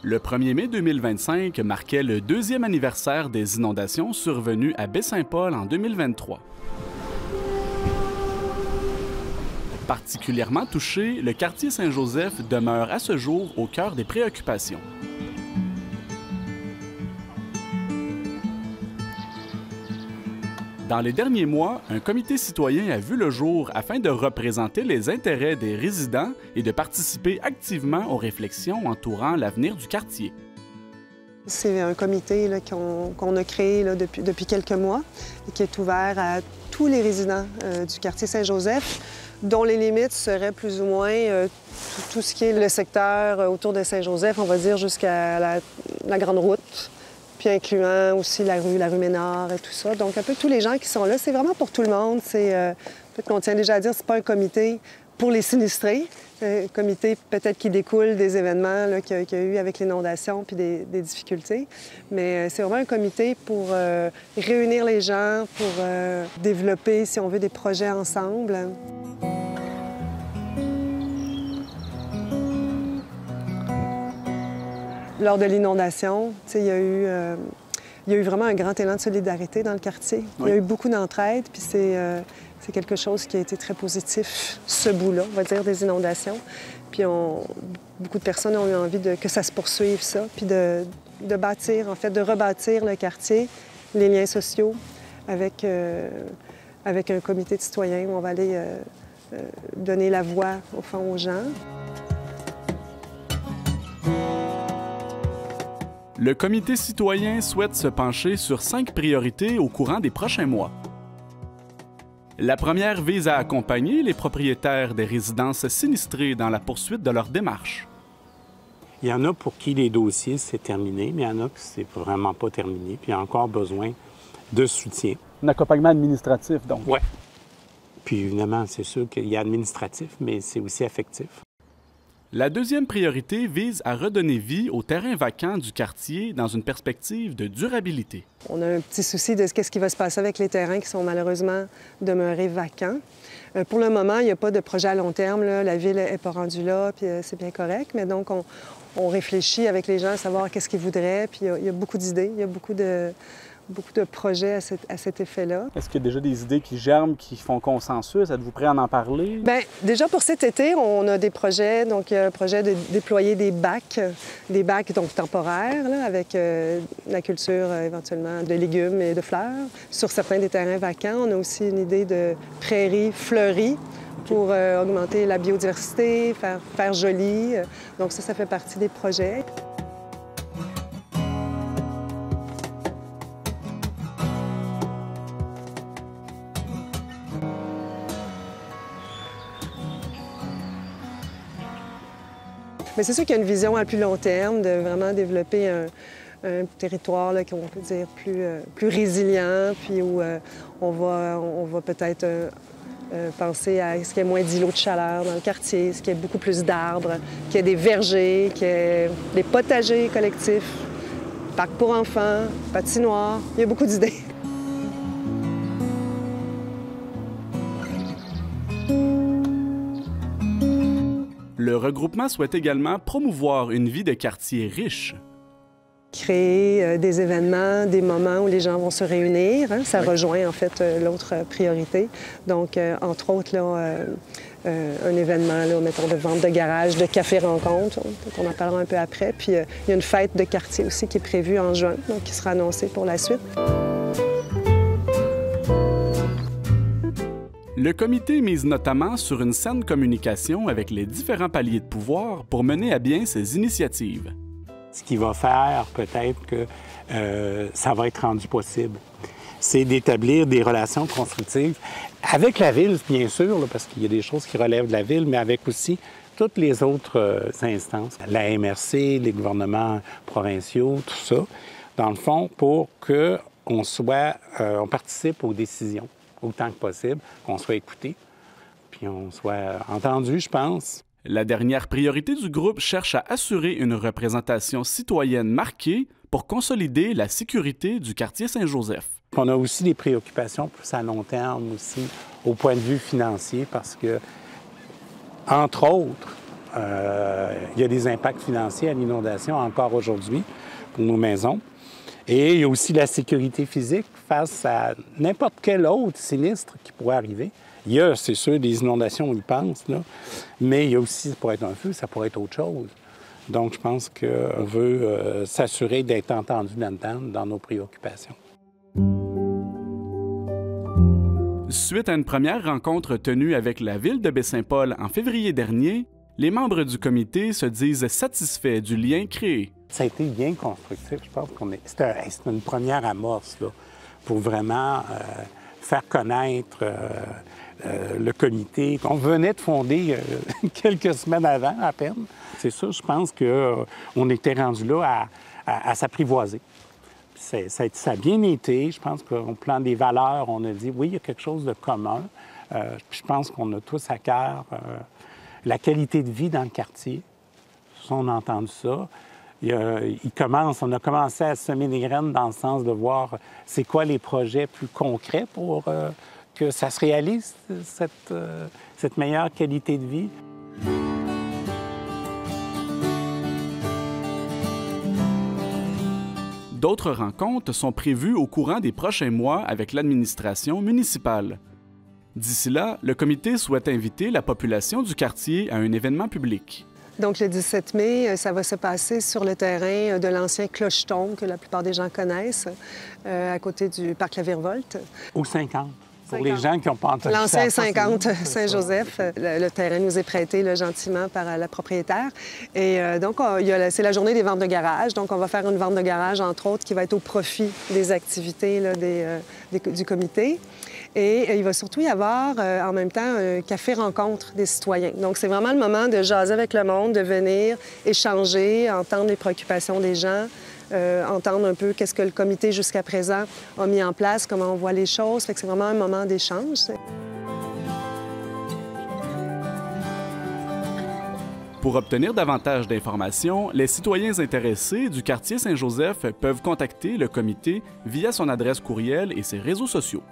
Le 1er mai 2025 marquait le deuxième anniversaire des inondations survenues à Baie-Saint-Paul en 2023. Particulièrement touché, le quartier Saint-Joseph demeure à ce jour au cœur des préoccupations. Dans les derniers mois, un comité citoyen a vu le jour afin de représenter les intérêts des résidents et de participer activement aux réflexions entourant l'avenir du quartier. C'est un comité qu'on a créé depuis quelques mois et qui est ouvert à tous les résidents du quartier Saint-Joseph, dont les limites seraient plus ou moins tout ce qui est le secteur autour de Saint-Joseph, on va dire jusqu'à la Grande Route, puis incluant aussi la rue Ménard et tout ça. Donc, un peu tous les gens qui sont là, c'est vraiment pour tout le monde. Peut-être qu'on tient déjà à dire, c'est pas un comité pour les sinistrés. Un comité peut-être qui découle des événements qu'il y a eu avec l'inondation puis des difficultés. Mais c'est vraiment un comité pour réunir les gens, pour développer, si on veut, des projets ensemble. Lors de l'inondation, il y a eu vraiment un grand élan de solidarité dans le quartier. Oui. Il y a eu beaucoup d'entraide, puis c'est quelque chose qui a été très positif, ce bout-là, on va dire, des inondations. Puis beaucoup de personnes ont eu envie que ça se poursuive, ça, puis de bâtir, en fait, de rebâtir le quartier, les liens sociaux avec un comité de citoyens où on va aller donner la voix, au fond, aux gens. Le comité citoyen souhaite se pencher sur 5 priorités au courant des prochains mois. La première vise à accompagner les propriétaires des résidences sinistrées dans la poursuite de leur démarche. Il y en a pour qui les dossiers, c'est terminé, mais il y en a qui c'est vraiment pas terminé, puis il y a encore besoin de soutien. Un accompagnement administratif, donc. Oui. Puis évidemment, c'est sûr qu'il y a administratif, mais c'est aussi affectif. La deuxième priorité vise à redonner vie aux terrains vacants du quartier dans une perspective de durabilité. On a un petit souci de qu'est-ce qui va se passer avec les terrains qui sont malheureusement demeurés vacants. Pour le moment, il n'y a pas de projet à long terme. Là. La ville n'est pas rendue là, puis c'est bien correct. Mais donc, on réfléchit avec les gens à savoir qu'est-ce qu'ils voudraient. Puis il y a beaucoup d'idées, il y a beaucoup de projets à cet effet-là. Est-ce qu'il y a déjà des idées qui germent, qui font consensus? Êtes-vous prêt à en parler? Bien, déjà pour cet été, on a des projets. Donc, il y a un projet de déployer des bacs donc temporaires, là, avec la culture éventuellement de légumes et de fleurs sur certains des terrains vacants. On a aussi une idée de prairies fleuries pour augmenter la biodiversité, faire joli. Donc ça fait partie des projets. Mais c'est sûr qu'il y a une vision à plus long terme de vraiment développer un territoire qu'on peut dire plus résilient, puis où on va peut-être penser à ce qu'il y ait moins d'îlots de chaleur dans le quartier, ce qu'il y ait beaucoup plus d'arbres, qu'il y ait des vergers, qu'il y ait des potagers collectifs, parcs pour enfants, patinoires. Il y a beaucoup d'idées. Le regroupement souhaite également promouvoir une vie de quartier riche. Créer des événements, des moments où les gens vont se réunir. Hein? Ça rejoint en fait l'autre priorité. Donc, entre autres, là, un événement, là, mettons, de vente de garage, de café-rencontre. On en parlera un peu après. Puis, il y a une fête de quartier aussi qui est prévue en juin, donc qui sera annoncée pour la suite. Le comité mise notamment sur une saine communication avec les différents paliers de pouvoir pour mener à bien ces initiatives. Ce qui va faire peut-être que ça va être rendu possible, c'est d'établir des relations constructives avec la Ville, bien sûr, là, parce qu'il y a des choses qui relèvent de la Ville, mais avec aussi toutes les autres instances, la MRC, les gouvernements provinciaux, tout ça, dans le fond, pour qu'on participe aux décisions autant que possible, qu'on soit écouté, puis on soit entendu, je pense. La dernière priorité du groupe cherche à assurer une représentation citoyenne marquée pour consolider la sécurité du quartier Saint-Joseph. On a aussi des préoccupations plus à long terme aussi, au point de vue financier, parce que, entre autres, il y a des impacts financiers à l'inondation encore aujourd'hui pour nos maisons. Et il y a aussi la sécurité physique face à n'importe quel autre sinistre qui pourrait arriver. Il y a, c'est sûr, des inondations, on y pense, là, mais il y a aussi, ça pourrait être un feu, ça pourrait être autre chose. Donc, je pense qu'on veut s'assurer d'être entendu là-dedans, dans nos préoccupations. Suite à une première rencontre tenue avec la Ville de Baie-Saint-Paul en février dernier, les membres du comité se disent satisfaits du lien créé. Ça a été bien constructif. Je pense qu'on c'était une première amorce là, pour vraiment faire connaître le comité qu'on venait de fonder quelques semaines avant à peine. C'est ça, je pense qu'on était rendu là à s'apprivoiser. Ça a bien été. Je pense qu'au plan des valeurs, on a dit oui, il y a quelque chose de commun. Je pense qu'on a tous à cœur la qualité de vie dans le quartier. On a entendu ça. On a commencé à semer des graines dans le sens de voir c'est quoi les projets plus concrets pour que ça se réalise, cette meilleure qualité de vie. D'autres rencontres sont prévues au courant des prochains mois avec l'administration municipale. D'ici là, le comité souhaite inviter la population du quartier à un événement public. Donc, le 17 mai, ça va se passer sur le terrain de l'ancien clocheton que la plupart des gens connaissent, à côté du parc La Virevolte. Au 50. Pour les gens qui n'ont pas entendu ça. L'ancien 50 Saint-Joseph. Le terrain nous est prêté là, gentiment par la propriétaire. Et donc, c'est la journée des ventes de garage. Donc, on va faire une vente de garage, entre autres, qui va être au profit des activités là, du comité. Et il va surtout y avoir, en même temps, un café-rencontre des citoyens. Donc, c'est vraiment le moment de jaser avec le monde, de venir échanger, entendre les préoccupations des gens, entendre un peu qu'est-ce que le comité, jusqu'à présent, a mis en place, comment on voit les choses. Fait que c'est vraiment un moment d'échange. Pour obtenir davantage d'informations, les citoyens intéressés du quartier Saint-Joseph peuvent contacter le comité via son adresse courriel et ses réseaux sociaux.